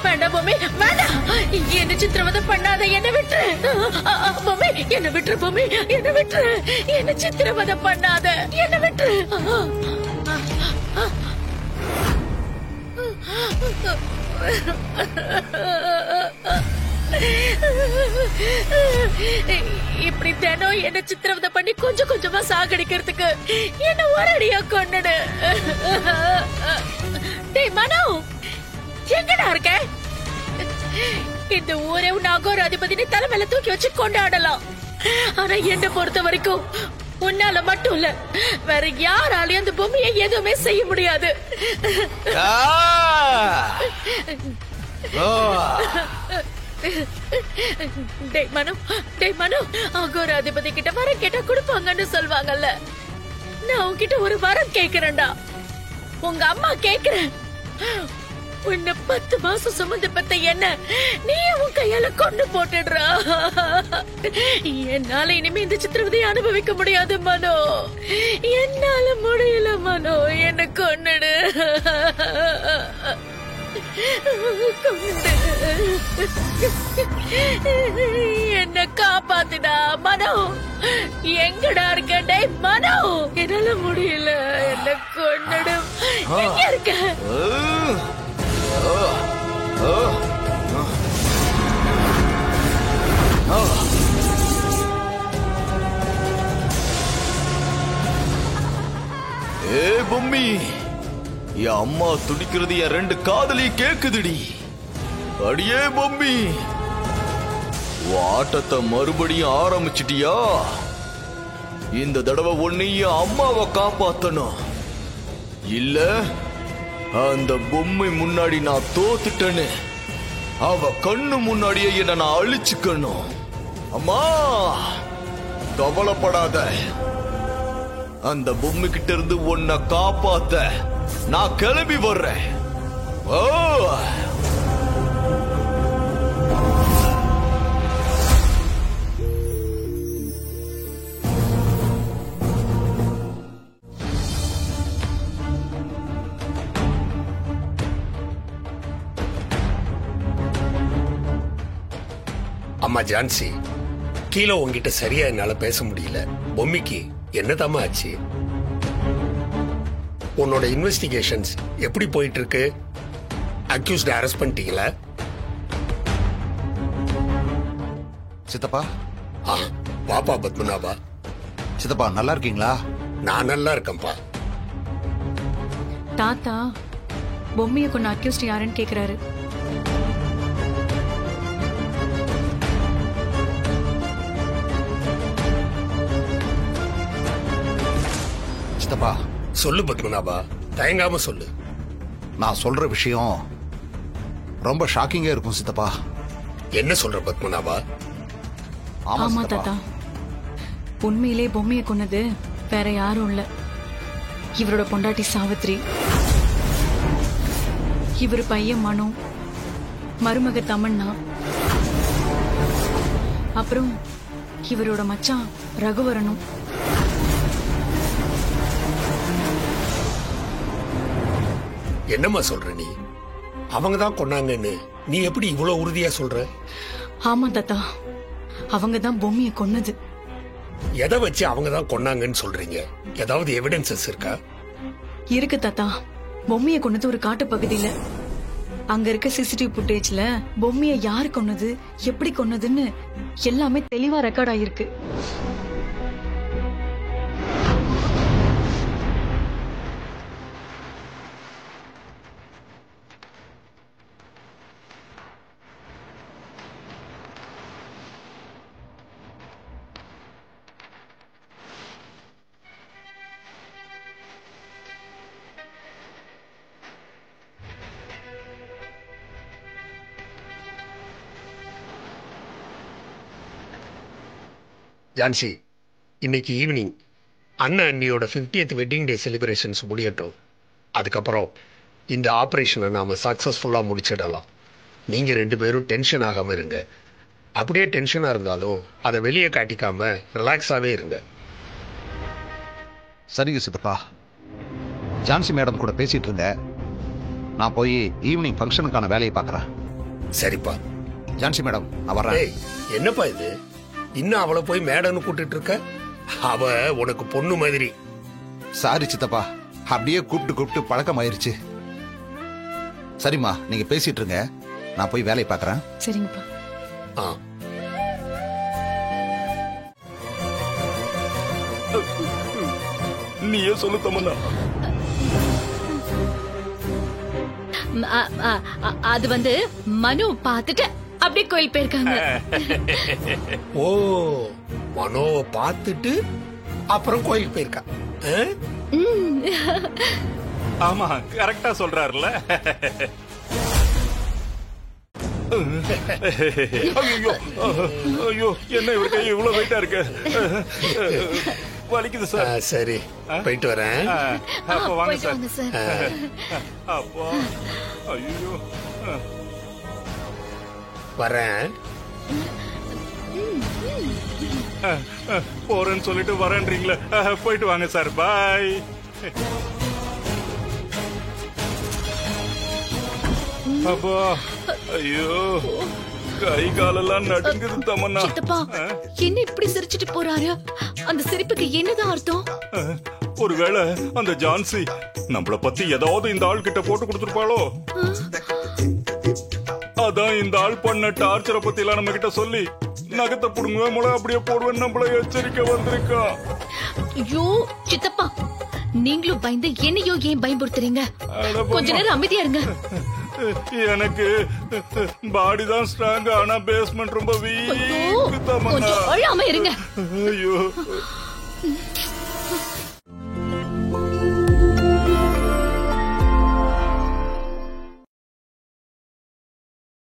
வேண்டாம் பூமி, வேண்டாம். என்ன சித்திரவதை பண்ணாத, என்ன விட்டுரு. பூமி, என்ன விட்டுரு. பூமி, என்ன விட்டுரு. என்ன சித்திரவதை பண்ணாத, என்ன விட்டுரு. இப்படி தினம் என்ன சித்திரவதை பண்ணி கொஞ்சம் கொஞ்சமா சாகடிக்கிறதுக்கு என்ன ஒரடியா கொண்டுடு. டேய் மனோ, எங்கடா இருக்க? இந்த ஊரே உன் அகோர அதிபதினு தலைமையில தூக்கி வச்சு கொண்டாடலாம். ஆனா என்ன பொறுத்த வரைக்கும் உன்னால மட்டும் இல்ல, வேற யாராலையும் அந்த பூமியை எதுவுமே செய்ய முடியாது. டேய் மனு, அகோர அதிபதி கிட்ட வரம் கேட்டா கொடுப்பாங்கன்னு சொல்வாங்கல்ல. நான் உன்கிட்ட ஒரு வரம் கேக்குறேன்டா. உங்க அம்மா கேக்குறேன், உன்னை 10 மாசம் சுமந்து பெத்த என்ன நீ உன் கையால கொண்டு போட்டுடுறா. என்னால இனிமே இந்த சித்திரவதையை அனுபவிக்க முடியாது மனோ. என்னால முடியல மனோ, என்ன கொன்னுடு. என்ன காப்பாத்துடா மனோ. எங்கடா இருக்க டேய் மனோ? என்னால முடியல, என்ன கொன்னுடு. எங்க இருக்க? ஏ பொம்மி, என் அம்மா துடிக்கிறது என் 2 காதலி கேக்குதுடி. அடியே பொம்மி, ஆட்டத்தை மறுபடியும் ஆரம்பிச்சிட்டியா? இந்த தடவை ஒன்னையும் அம்மாவை காப்பாத்தணும். இல்ல அந்த பொம்மை முன்னாடி நான் தோத்துட்டேன்னு அவ கண்ணு முன்னாடியே என்ன நான் அழிச்சுக்கணும். அம்மா கவலைப்படாத, அந்த பொம்மை கிட்ட இருந்து உன்னை காப்பாத்த நான் கிளம்பி வர்றேன். ஓ அம்மா ஜான்சி, கீழே உங்ககிட்ட சரியா என்னால பேச முடியல. பொம்மிக்கு என்னதாம்மா ஆச்சு? உன்னோட இன்வெஸ்டிகேஷன்ஸ் எப்படி போயிட்டு இருக்கு? அக்யூஸ்ட் அரெஸ்ட் பண்ணிட்டீங்களா? சித்தப்பா. வாப்பா பத்மநாபா. சித்தப்பா நல்லா இருக்கீங்களா? நான் நல்லா இருக்கேன்ப்பா. தாத்தா பொம்மையை கொண்டு அக்யூஸ்ட் யாருன்னு கேக்குறாரு. சித்தப்பா சொல்லு பத்மநாபா, தயங்காம சொல்லு. நான் சொல்ற விஷயம் ரொம்ப ஷாக்கிங்கா இருக்கும் சித்தப்பா. என்ன சொல்ற பத்மநாபா? ஆமா தாத்தா, உண்மையிலே பொம்மையை கொன்னது வேற யாரும் இல்ல, இவரோட பொண்டாட்டி சாவித்ரி. இவரு பையன் மனு, மருமக தமன்னா, அப்புறம் இவரோட மச்சான் ரகுவரனும். என்னம்மா சொல்ற நீ? அவங்கதான் கொன்னாங்கன்னு நீ எப்படி இவ்வளவு உறுதியா சொல்ற? ஆமா தாத்தா, அவங்கதான் பொம்மையை கொன்னது. எதை வச்சு அவங்கதான் கொன்னாங்கன்னு சொல்றீங்க? ஏதாவது எவிடன்சஸ் இருக்கா? இருக்கு தாத்தா. பொம்மையை கொன்னது ஒரு காட்டு பகுதியில. அங்க இருக்க சிசிடிவி புட்டேஜ்ல பொம்மையை யாரு கொன்னது, எப்படி கொன்னதுன்னு எல்லாமே தெளிவா ரெக்கார்ட் ஆயிருக்கு. ஜான்சி, இன்னைக்கு ஈவினிங் அண்ணன் அண்ணியோட 50th வெட்டிங் டே செலிப்ரேஷன்ஸ் முடியட்டும். அதுக்கப்புறம் இந்த ஆப்ரேஷனை நாம சக்சஸ்ஃபுல்லா முடிச்சிடலாம். நீங்க 2 பேரும் டென்ஷன் ஆகாம இருங்க. அப்படியே டென்ஷனா இருந்தாலும் அதை வெளியே காட்டிக்காம ரிலாக்ஸாவே இருங்க. சரிங்க சித்தப்பா. ஜான்சி மேடம் கூட பேசிட்டு இருந்தேன். நான் போய் ஈவினிங் ஃபங்க்ஷனுக்கான வேலையை பார்க்கறேன். சரிப்பா. ஜான்சி மேடம், நான் வரேன். ஏய், என்னப்பா இது? இன்னும் அவளை போய் மேடன்னு கூட்டிட்டு இருக்க? அவ உனக்கு பொண்ணு மாதிரி. சாரி சித்தப்பா, அப்படியே கூப்பிட்டு பழக்கமாயிருச்சு. சரிம்மா, நீங்க பேசிட்டு இருங்க, நான் போய் வேலையை பார்க்கறேன். சரிங்கப்பா. ஆ. நீயே சொல்லு தமன்னா. அது வந்து மனு பார்த்துட்டு அப்படியே கோயில் போயிருக்காங்க. ஓ, மனோவை பார்த்துட்டு அப்புறம் கோயிலுக்கு போயிருக்கா. ஆமா, கரெக்டா சொல்றாருல. ஐயோ ஐயோ, என்ன இவரு கை இவ்வளவு வெயிட்டா இருக்கு? வலிக்குது சார். சரி, போயிட்டு வரேன். அப்ப வாங்க போயிட்டு சார். வாங்க சார். அப்பா, ஐயோ, வரேன். போறேன்னு சொல்லிட்டு வரேன்றீங்களே, போயிட்டு வாங்க சார். பாய். அப்பா, ஐயோ, கை காலெல்லாம் நடுங்குது தமன்னா. சித்தப்பா, என்ன இப்படி சிரிச்சிட்டு போறாரு? அந்த சிரிப்புக்கு என்னதான் அர்த்தம்? ஒருவேளை அந்த ஜான்சி நம்மள பத்தி ஏதாவது இந்த ஆள் கிட்ட போட்டு கொடுத்துருப்பாளோ? அதான் இந்த ஆள் பண்ண டார்ச்சரை பத்தி எல்லாம் நம்ம கிட்ட சொல்லி நகத்தை புடுங்குவேன், முளை அப்படியே போடுவேன் நம்மள எச்சரிக்கை வந்திருக்கா. ஐயோ சித்தப்பா, நீங்களும் பயந்து என்னையோ ஏன் பயன்படுத்துறீங்க? கொஞ்ச நேரம் அமைதியா இருங்க. எனக்கு பாடி தான் ஸ்ட்ராங், ஆனா பேஸ்மெண்ட் ரொம்ப வீக் தமன்னா. கொஞ்சம் அழாம இருங்க. ஐயோ,